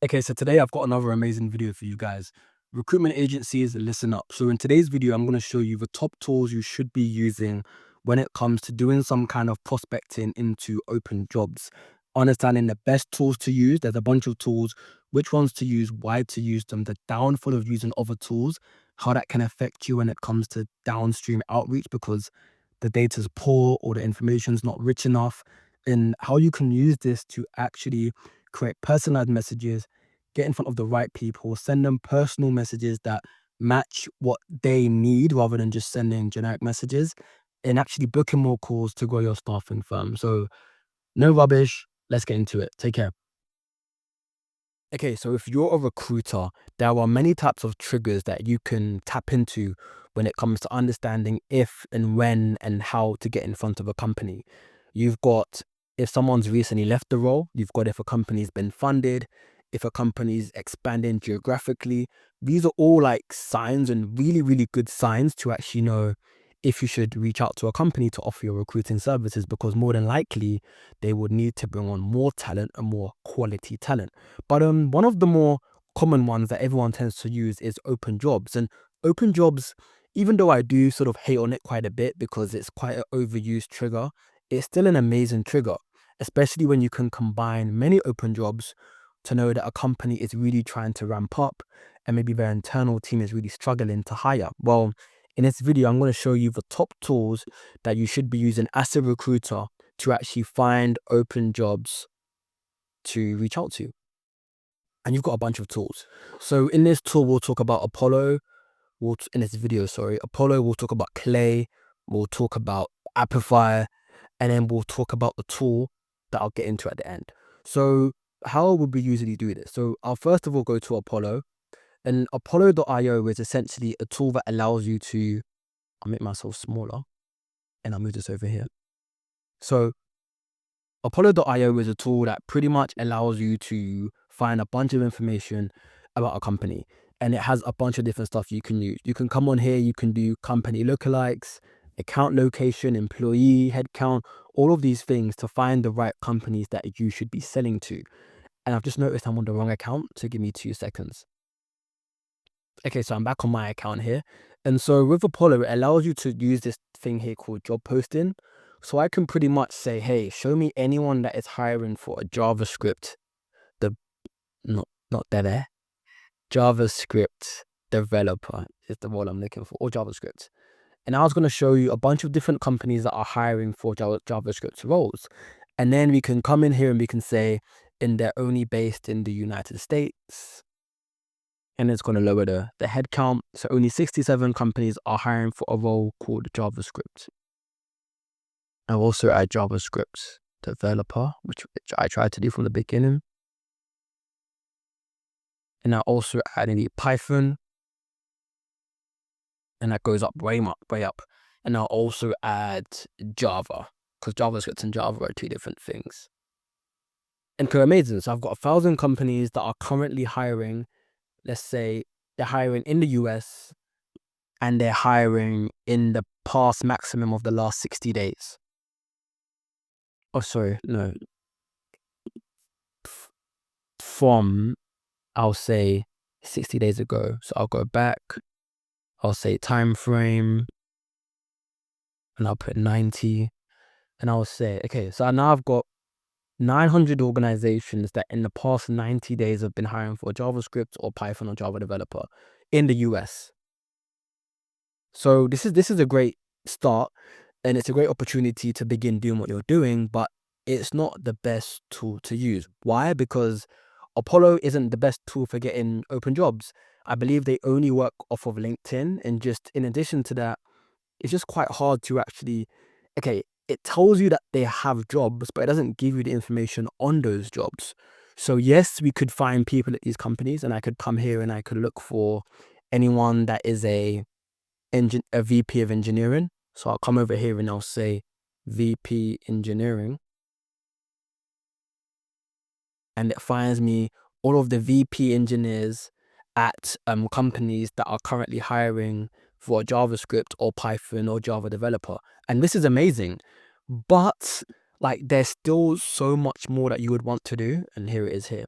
Okay, so today I've got another amazing video for you guys. Recruitment agencies, listen up. So in today's video, I'm going to show you the top tools you should be using when it comes to doing some kind of prospecting into open jobs. Understanding the best tools to use. There's a bunch of tools, which ones to use, why to use them, the downfall of using other tools, how that can affect you when it comes to downstream outreach because the data's poor or the information's not rich enough, and how you can use this to actually create personalized messages, get in front of the right people, send them personal messages that match what they need rather than just sending generic messages, and actually booking more calls to grow your staffing firm. So, no rubbish. Let's get into it. Take care. Okay, so if you're a recruiter, there are many types of triggers that you can tap into when it comes to understanding if and when and how to get in front of a company. You've got if someone's recently left the role, you've got if a company's been funded, if a company's expanding geographically. These are all like signs and really, really good signs to actually know if you should reach out to a company to offer your recruiting services because more than likely they would need to bring on more talent and more quality talent. But one of the more common ones that everyone tends to use is open jobs. And open jobs, even though I do sort of hate on it quite a bit because it's quite an overused trigger, it's still an amazing trigger, especially when you can combine many open jobs to know that a company is really trying to ramp up and maybe their internal team is really struggling to hire. Well, in this video, I'm going to show you the top tools that you should be using as a recruiter to actually find open jobs to reach out to. And you've got a bunch of tools. So in this tool, we'll talk about Apollo. In this video, sorry, Apollo, we'll talk about Clay, we'll talk about Apify, and then we'll talk about the tool that I'll get into at the end. So how would we usually do this? So I'll first of all go to Apollo, and Apollo.io is essentially a tool that allows you to, I'll make myself smaller, and I'll move this over here. So Apollo.io is a tool that pretty much allows you to find a bunch of information about a company, and it has a bunch of different stuff you can use. You can come on here, you can do company lookalikes, account location, employee headcount, all of these things to find the right companies that you should be selling to. And I've just noticed I'm on the wrong account, so give me 2 seconds. Okay, so I'm back on my account here. And so with Apollo, it allows you to use this thing here called job posting. So I can pretty much say, hey, show me anyone that is hiring for a JavaScript, the not there, JavaScript developer is the role I'm looking for, or JavaScript. And I was going to show you a bunch of different companies that are hiring for JavaScript roles. And then we can come in here and we can say, and they're only based in the United States. And it's going to lower the head count. So only 67 companies are hiring for a role called JavaScript. I'll also add JavaScript developer, which I tried to do from the beginning. And I also add in the Python. And that goes up way up. And I'll also add Java, because JavaScript and Java are two different things. And amazing. So I've got 1,000 companies that are currently hiring. Let's say they're hiring in the US and they're hiring in the past maximum of the last 60 days. Oh, sorry, no. From, I'll say 60 days ago. So I'll go back, I'll say time frame, and I'll put 90. And I'll say, okay, so now I've got 900 organizations that in the past 90 days have been hiring for JavaScript or Python or Java developer in the US. So this is a great start, and it's a great opportunity to begin doing what you're doing, but it's not the best tool to use. Why? Because Apollo isn't the best tool for getting open jobs. I believe they only work off of LinkedIn, and just in addition to that, it's just quite hard to actually, okay, it tells you that they have jobs, but it doesn't give you the information on those jobs. So yes, we could find people at these companies, and I could come here and I could look for anyone that is a VP of engineering. So I'll come over here and I'll say VP engineering. And it finds me all of the VP engineers at companies that are currently hiring for JavaScript or Python or Java developer. And this is amazing. But like there's still so much more that you would want to do. And here it is here.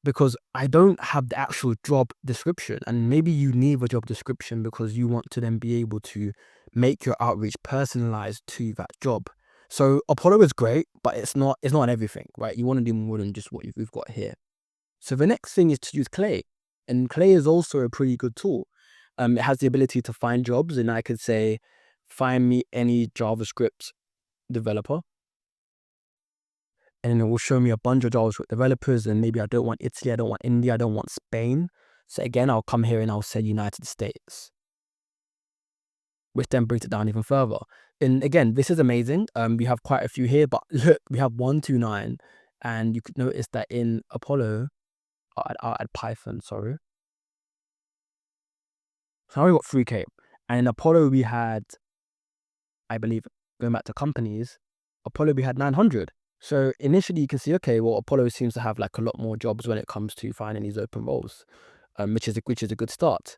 because I don't have the actual job description. And maybe you need a job description because you want to then be able to make your outreach personalized to that job. So Apollo is great, but it's not everything, right? You want to do more than just what we've got here. So the next thing is to use Clay. And Clay is also a pretty good tool. It has the ability to find jobs, and I could say, find me any JavaScript developer. And then it will show me a bunch of JavaScript developers, and maybe I don't want Italy, I don't want India, I don't want Spain. So again, I'll come here and I'll say United States, which then brings it down even further. And again, this is amazing. We have quite a few here, but look, we have 129, and you could notice that in Apollo, I'll add Python, sorry. So now we got 3K. And in Apollo, we had, I believe, going back to companies, Apollo, we had 900. So initially you can see, okay, well, Apollo seems to have like a lot more jobs when it comes to finding these open roles, which is a good start.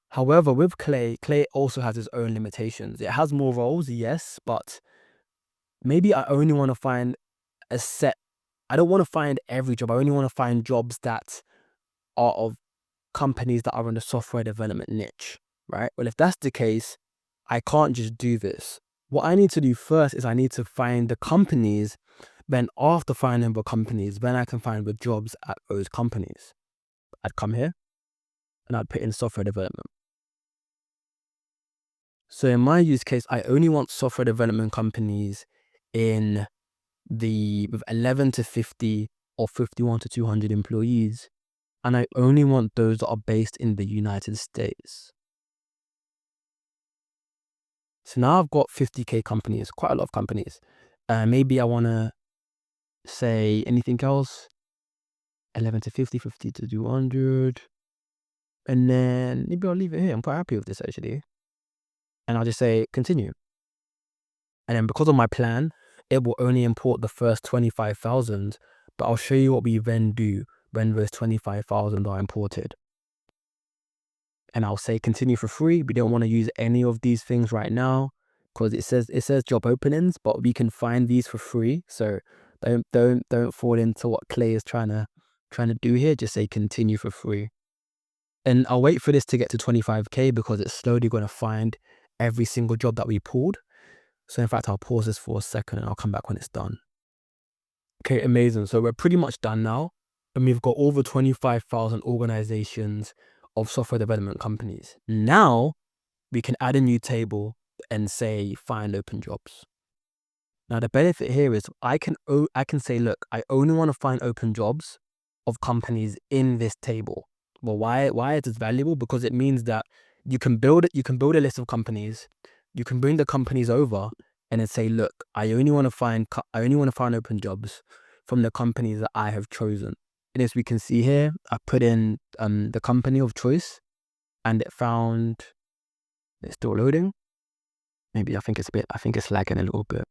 However, with Clay also has its own limitations. It has more roles, yes, but maybe I only want to find a set. I don't want to find every job. I only want to find jobs that are of companies that are in the software development niche, right? Well, if that's the case, I can't just do this. What I need to do first is I need to find the companies. Then after finding the companies, then I can find the jobs at those companies. I'd come here and I'd put in software development. So in my use case, I only want software development companies with 11 to 50 or 51 to 200 employees. And I only want those that are based in the United States. So now I've got 50K companies, quite a lot of companies. Maybe I want to say anything else. 11 to 50, 50 to 200. And then maybe I'll leave it here. I'm quite happy with this actually. And I'll just say continue. And then because of my plan, it will only import the first 25,000, but I'll show you what we then do when those 25,000 are imported. And I'll say continue for free. We don't want to use any of these things right now because it says job openings, but we can find these for free. So don't fall into what Clay is trying to do here. Just say continue for free. And I'll wait for this to get to 25K because it's slowly going to find every single job that we pulled. So in fact, I'll pause this for a second and I'll come back when it's done. Okay, amazing. So we're pretty much done now. And we've got over 25,000 organizations of software development companies. Now we can add a new table and say find open jobs. Now the benefit here is I can say, look, I only want to find open jobs of companies in this table. Well, why is this valuable? Because it means that you can build a list of companies, you can bring the companies over and then say, look, I only want to find open jobs from the companies that I have chosen. And as we can see here, I put in the company of choice and it found, it's still loading. Maybe I think it's lagging a little bit.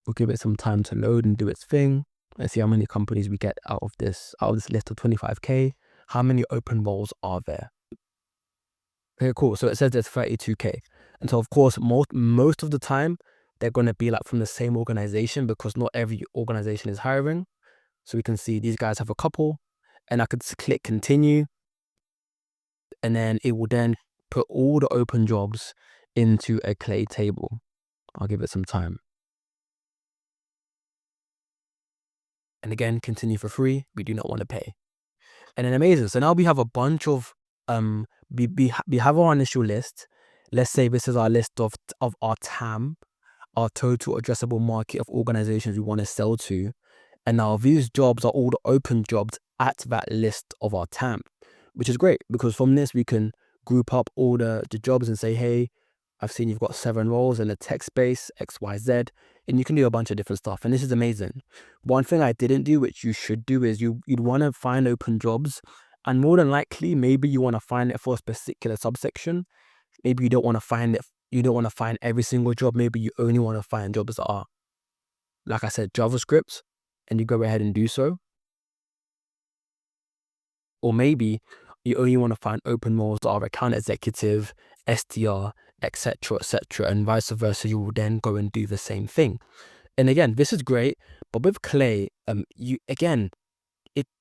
We'll give it some time to load and do its thing. Let's see how many companies we get out of this list of 25K. How many open roles are there? Okay, cool. So it says there's 32K. And so of course, most of the time, they're going to be like from the same organization because not every organization is hiring. So we can see these guys have a couple and I could click continue. And then it will then put all the open jobs into a Clay table. I'll give it some time. And again, continue for free. We do not want to pay. And then amazing. So now we have a bunch of, we have our initial list. Let's say this is our list of our TAM, our total addressable market of organizations we want to sell to. And now these jobs are all the open jobs at that list of our TAM, which is great because from this we can group up all the jobs and say, hey, I've seen you've got 7 roles in the tech space, XYZ, and you can do a bunch of different stuff. And this is amazing. One thing I didn't do, which you should do, is you'd want to find open jobs. And more than likely, maybe you want to find it for a particular subsection. Maybe you don't want to find it. You don't want to find every single job. Maybe you only want to find jobs that are, like I said, JavaScript, and you go ahead and do so. Or maybe you only want to find open roles that are account executive, SDR, etc., etc., and vice versa. You will then go and do the same thing. And again, this is great, But with Clay,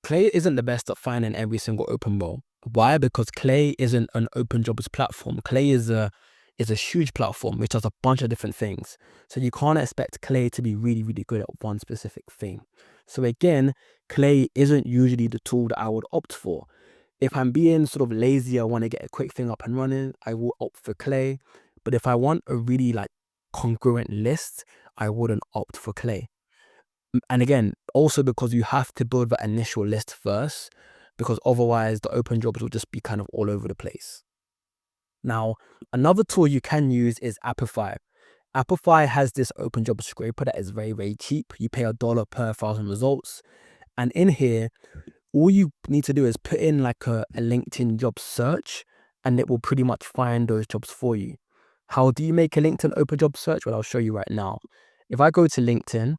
Clay isn't the best at finding every single open role. Why? Because Clay isn't an open jobs platform. Clay is a huge platform which does a bunch of different things. So you can't expect Clay to be really, really good at one specific thing. So again, Clay isn't usually the tool that I would opt for. If I'm being sort of lazy, I want to get a quick thing up and running, I will opt for Clay. But if I want a really like congruent list, I wouldn't opt for Clay. And again, also because you have to build that initial list first, because otherwise the open jobs will just be kind of all over the place. Now, another tool you can use is Apify. Apify has this open job scraper that is very, very cheap. You pay $1 per 1,000 results. And in here, all you need to do is put in like a LinkedIn job search, and it will pretty much find those jobs for you. How do you make a LinkedIn open job search? Well, I'll show you right now. If I go to LinkedIn,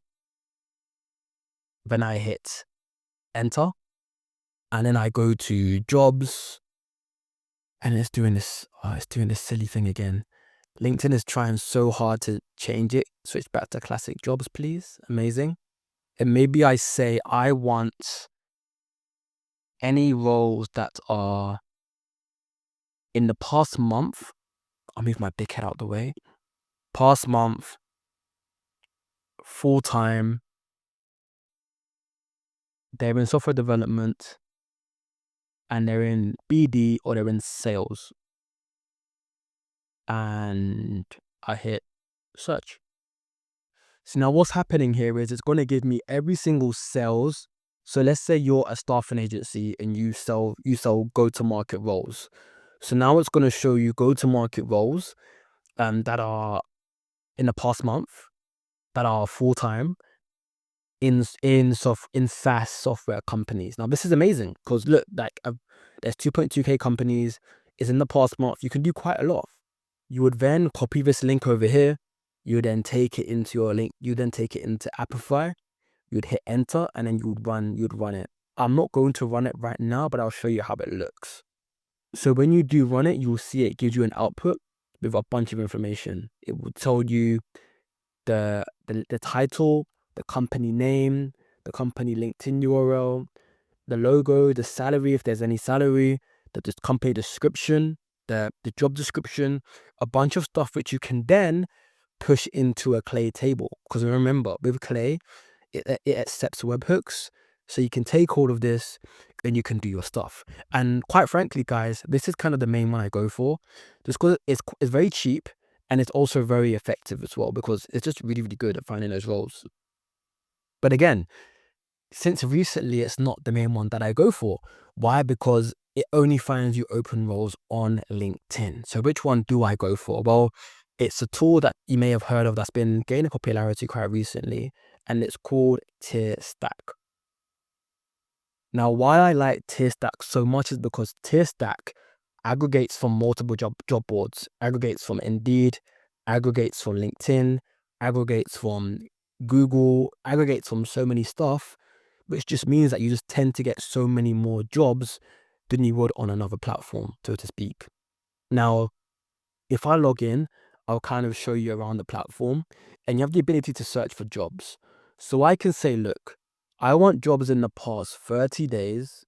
then I hit enter, and then I go to jobs, and it's doing this silly thing again. LinkedIn is trying so hard to change it. Switch back to classic jobs, please. Amazing. And maybe I say I want any roles that are in the past month. I'll move my big head out the way. Past month, full-time, they're in software development, and they're in BD or they're in sales. And I hit search. So now what's happening here is it's going to give me every single sales. So let's say you're a staffing agency and you sell go-to-market roles. So now it's going to show you go-to-market roles that are in the past month, that are full-time in SaaS software companies. Now this is amazing because look, like there's 2.2K companies. Is in the past month. You can do quite a lot. You would then copy this link over here. You would then take it into your link. You then take it into Apify. You'd hit enter, and then you'd run it. I'm not going to run it right now, but I'll show you how it looks. So when you do run it, you'll see it gives you an output with a bunch of information. It will tell you the title, the company name, the company LinkedIn URL, the logo, the salary, if there's any salary, the company description, the job description, a bunch of stuff which you can then push into a Clay table. Because remember, with Clay, it accepts webhooks. So you can take all of this and you can do your stuff. And quite frankly, guys, this is kind of the main one I go for. Just because it's very cheap, and it's also very effective as well, because it's just really, really good at finding those roles. But again, since recently, it's not the main one that I go for. Why? Because it only finds you open roles on LinkedIn. So which one do I go for? Well, it's a tool that you may have heard of that's been gaining popularity quite recently, and it's called TierStack. Now, why I like TierStack so much is because TierStack aggregates from multiple job boards, aggregates from Indeed, aggregates from LinkedIn, aggregates from Google, aggregates from so many stuff, which just means that you just tend to get so many more jobs than you would on another platform, so to speak. Now, if I log in, I'll kind of show you around the platform, and you have the ability to search for jobs. So I can say, look, I want jobs in the past 30 days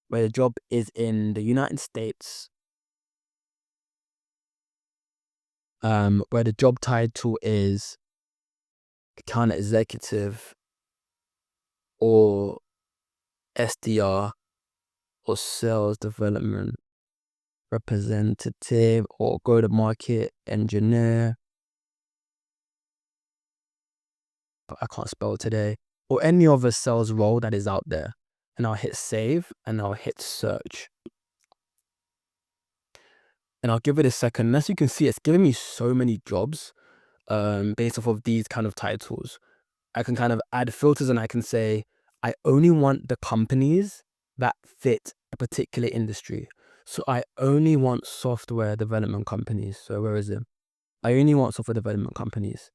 where the job is in the United States, where the job title is account executive or SDR or sales development representative or go-to-market engineer. I can't spell today. Or any other sales role that is out there. And I'll hit save and I'll hit search. And I'll give it a second. And as you can see, it's giving me so many jobs based off of these kind of titles. I can kind of add filters, and I can say, I only want the companies that fit a particular industry. So I only want software development companies. So where is it? I only want software development companies.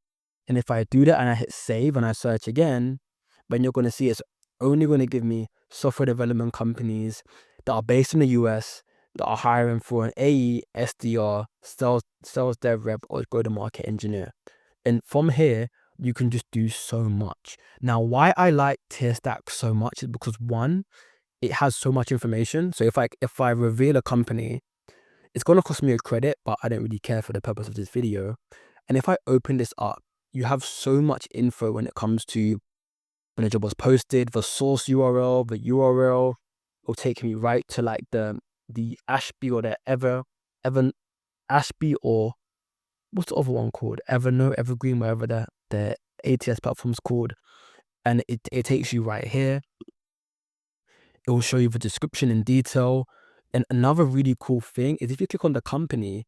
And if I do that and I hit save and I search again, then you're going to see it's only going to give me software development companies that are based in the US, that are hiring for an AE, SDR, sales dev rep, or go-to-market engineer. And from here, you can just do so much. Now, why I like TierStack so much is because one, it has so much information. So if I reveal a company, it's going to cost me a credit, but I don't really care for the purpose of this video. And if I open this up, you have so much info when it comes to when a job was posted, the source URL, the URL will take me right to like the Ashby or the Evan Ashby, or what's the other one called? Evernote, Evergreen, wherever the ATS platform's called. And it takes you right here. It will show you the description in detail. And another really cool thing is if you click on the company,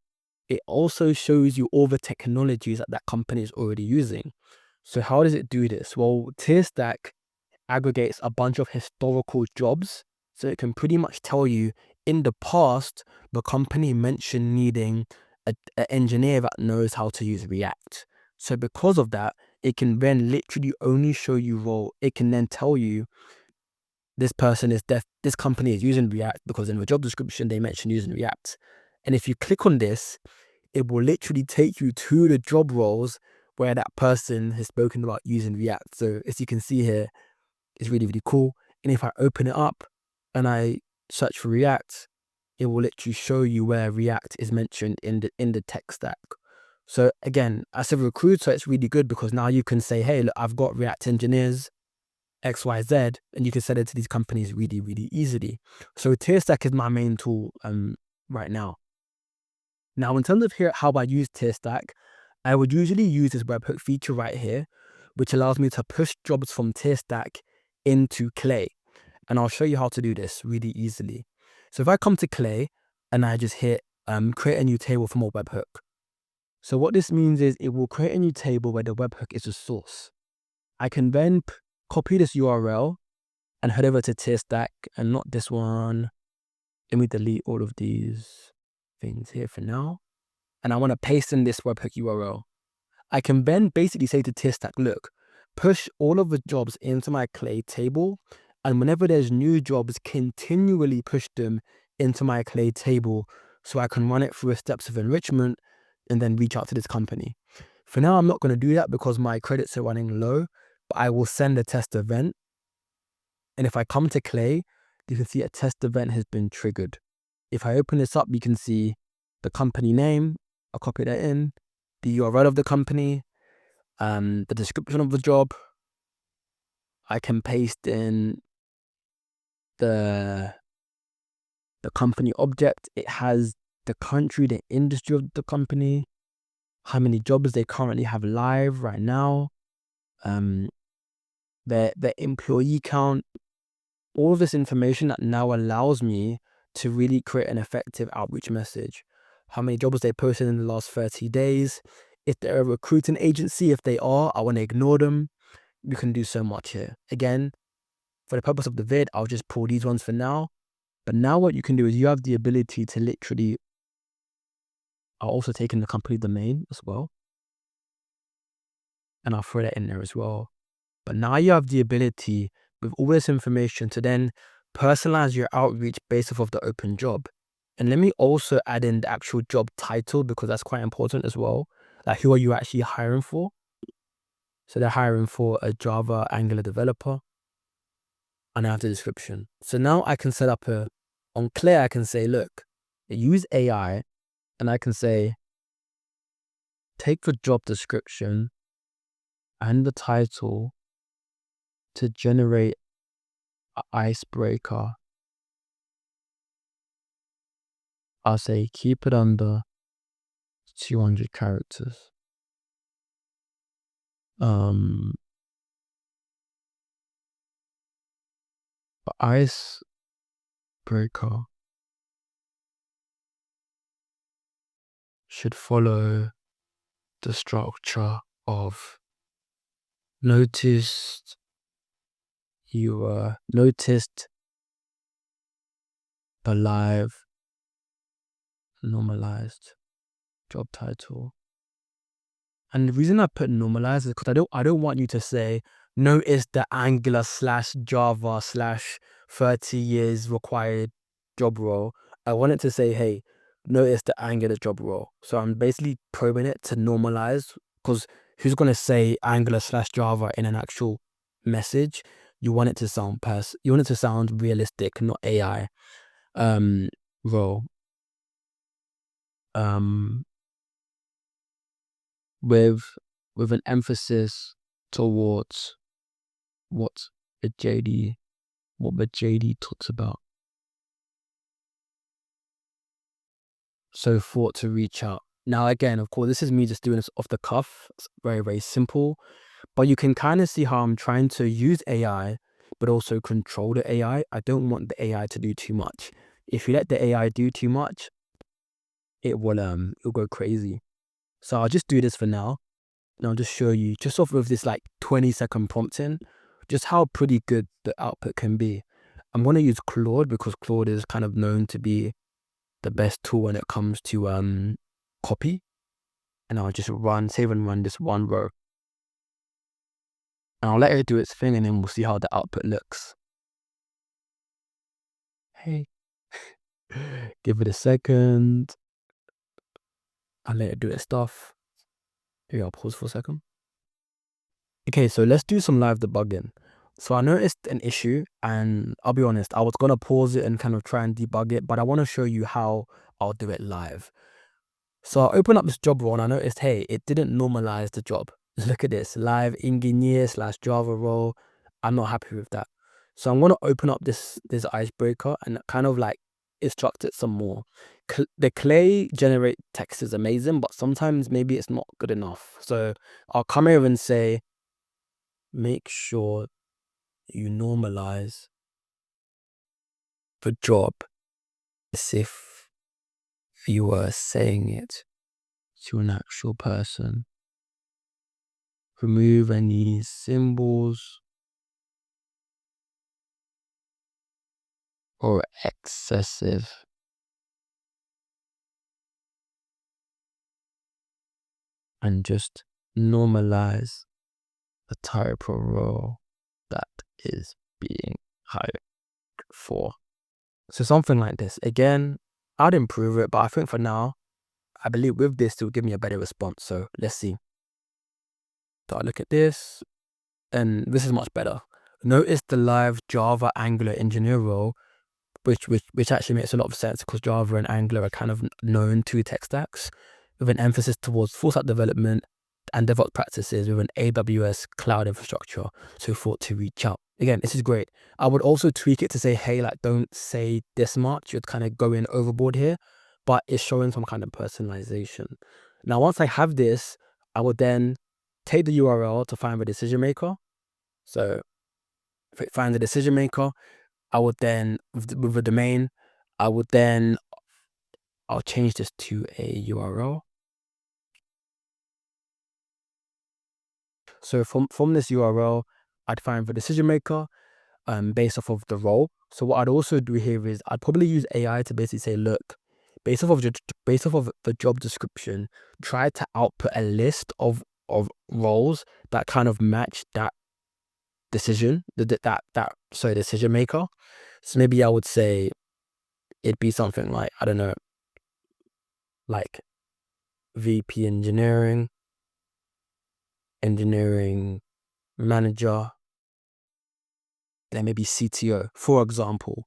it also shows you all the technologies that that company is already using. So how does it do this? Well, TierStack aggregates a bunch of historical jobs. So it can pretty much tell you in the past, the company mentioned needing an engineer that knows how to use React. So because of that, it can then literally only show you role. It can then tell you this company is using React because in the job description, they mentioned using React. And if you click on this, it will literally take you to the job roles where that person has spoken about using React. So as you can see here, it's really, really cool. And if I open it up and I search for React, it will literally show you where React is mentioned in the tech stack. So again, as a recruiter, it's really good because now you can say, hey, look, I've got React engineers, XYZ, and you can send it to these companies really, really easily. So TierStack is my main tool right now. Now, in terms of here, how I use TierStack, I would usually use this webhook feature right here, which allows me to push jobs from TierStack into Clay. And I'll show you how to do this really easily. So if I come to Clay and I just hit create a new table from a webhook. So what this means is it will create a new table where the webhook is a source. I can then copy this URL and head over to TierStack, and not this one. Let me delete all of these things here for now. And I want to paste in this webhook URL. I can then basically say to TierStack, look, push all of the jobs into my Clay table, and whenever there's new jobs, continually push them into my Clay table so I can run it through steps of enrichment and then reach out to this company. For now, I'm not going to do that because my credits are running low, but I will send a test event. And if I come to Clay, you can see a test event has been triggered. If I open this up, you can see the company name. I'll copy that in, the URL of the company, the description of the job. I can paste in the company object. It has the country, the industry of the company, how many jobs they currently have live right now, their employee count, all of this information that now allows me to really create an effective outreach message. How many jobs they posted in the last 30 days. If they're a recruiting agency, if they are, I want to ignore them. You can do so much here. Again, for the purpose of the vid, I'll just pull these ones for now. But now what you can do is you have the ability to literally, I'll also take in the company domain as well. And I'll throw that in there as well. But now you have the ability with all this information to then personalize your outreach based off of the open job. And let me also add in the actual job title because that's quite important as well. Like, who are you actually hiring for? So they're hiring for a Java Angular developer. And I have the description. So now I can set up on Clay, I can say, look, use AI, and I can say, take the job description and the title to generate an icebreaker. I'll say, keep it under 200 characters. The icebreaker should follow the structure of noticed the live normalized job title. And the reason I put normalized is because I don't want you to say notice the Angular / Java / 30 years required job role. I want it to say, hey, notice the Angular job role. So I'm basically probing it to normalize because who's going to say Angular/Java in an actual message, you want it to sound realistic, not AI. Role. With an emphasis towards what the JD talks about. So thought to reach out. Now again, of course, this is me just doing this off the cuff. It's very, very simple. But you can kind of see how I'm trying to use AI, but also control the AI. I don't want the AI to do too much. If you let the AI do too much, it'll go crazy. So I'll just do this for now. And I'll just show you, just off of this like 20-second prompting, just how pretty good the output can be. I'm going to use Claude because Claude is kind of known to be the best tool when it comes to copy. And I'll just save and run this one row. And I'll let it do its thing, and then we'll see how the output looks. Hey. Give it a second. I'll let it do its stuff. Here, I'll pause for a second. Okay, so let's do some live debugging. So I noticed an issue, and I'll be honest, I was going to pause it and kind of try and debug it, but I want to show you how I'll do it live. So I'll open up this job role, and I noticed, hey, it didn't normalize the job. Look at this, live engineer/Java role. I'm not happy with that. So I'm going to open up this icebreaker and kind of like instruct it some more. The clay generate text is amazing, but sometimes maybe it's not good enough. So I'll come here and say, make sure you normalize the job as if you were saying it to an actual person. Remove any symbols or excessive and just normalize the type of role that is being hired for. So something like this. Again, I'd improve it, but I think for now, I believe with this, it will give me a better response. So let's see. So I look at this, and this is much better. Notice the live Java Angular engineer role, which actually makes a lot of sense because Java and Angular are kind of known two tech stacks with an emphasis towards full stack development and DevOps practices with an AWS cloud infrastructure. So thought to reach out. Again, this is great. I would also tweak it to say, hey, like, don't say this much. You're kind of going overboard here, but it's showing some kind of personalization. Now, once I have this, I would then take the URL to find the decision maker. So if it finds the decision maker, I would then, with the domain, I'll change this to a URL. So from this URL, I'd find the decision maker based off of the role. So what I'd also do here is I'd probably use AI to basically say, look, based off of the job description, try to output a list of roles that kind of match that decision, decision maker. So maybe I would say it'd be something like, I don't know, like VP engineering manager, then maybe CTO, for example.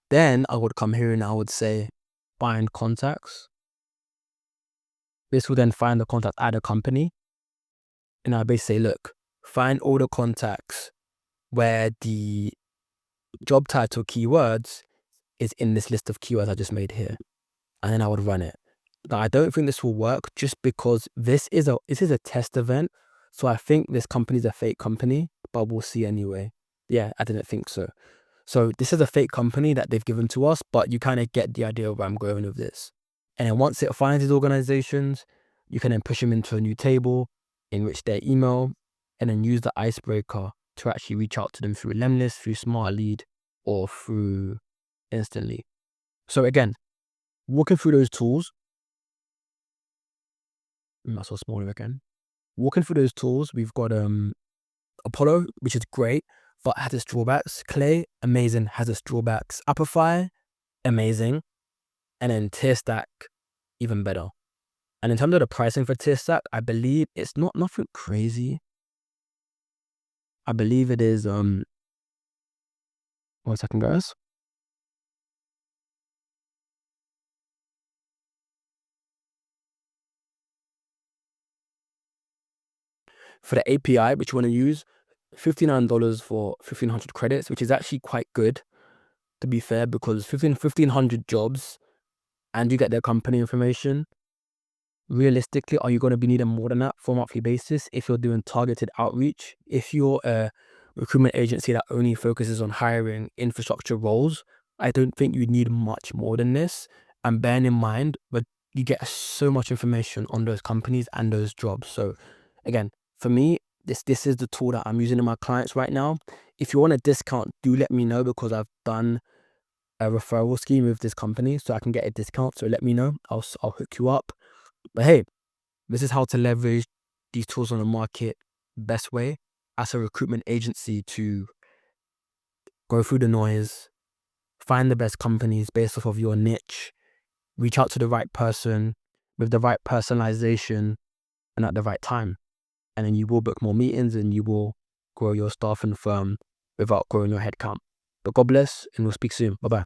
Then I would come here and I would say find contacts. This will then find the contact at a company. And I basically say, look, find all the contacts where the job title keywords is in this list of keywords I just made here. And then I would run it. Now, I don't think this will work just because this is a test event. So I think this company is a fake company, but we'll see anyway. Yeah, I didn't think so. So this is a fake company that they've given to us, but you kind of get the idea of where I'm going with this. And then once it finds these organizations, you can then push them into a new table, enrich their email, and then use the icebreaker to actually reach out to them through Lemlist, through Smart Lead, or through Instantly. So again, walking through those tools, that's so smaller again. Walking through those tools, we've got Apollo, which is great, but has its drawbacks. Clay, amazing, has its drawbacks. Apify, amazing. And then Tearstack, even better. And in terms of the pricing for tier stack, I believe it's not nothing crazy. I believe it is 1 second, guys. For the API, which you want to use, $59 for 1,500 credits, which is actually quite good, to be fair, because 1,500 jobs and you get their company information. Realistically, are you going to be needing more than that for a monthly basis if you're doing targeted outreach? If you're a recruitment agency that only focuses on hiring infrastructure roles, I don't think you need much more than this. And bearing in mind, but you get so much information on those companies and those jobs. So again, for me, this is the tool that I'm using in my clients right now. If you want a discount, do let me know, because I've done a referral scheme with this company so I can get a discount. So let me know. I'll hook you up. But hey, this is how to leverage these tools on the market best way as a recruitment agency to go through the noise, find the best companies based off of your niche, reach out to the right person with the right personalization and at the right time. And then you will book more meetings and you will grow your staffing firm without growing your headcount. But God bless, and we'll speak soon. Bye-bye.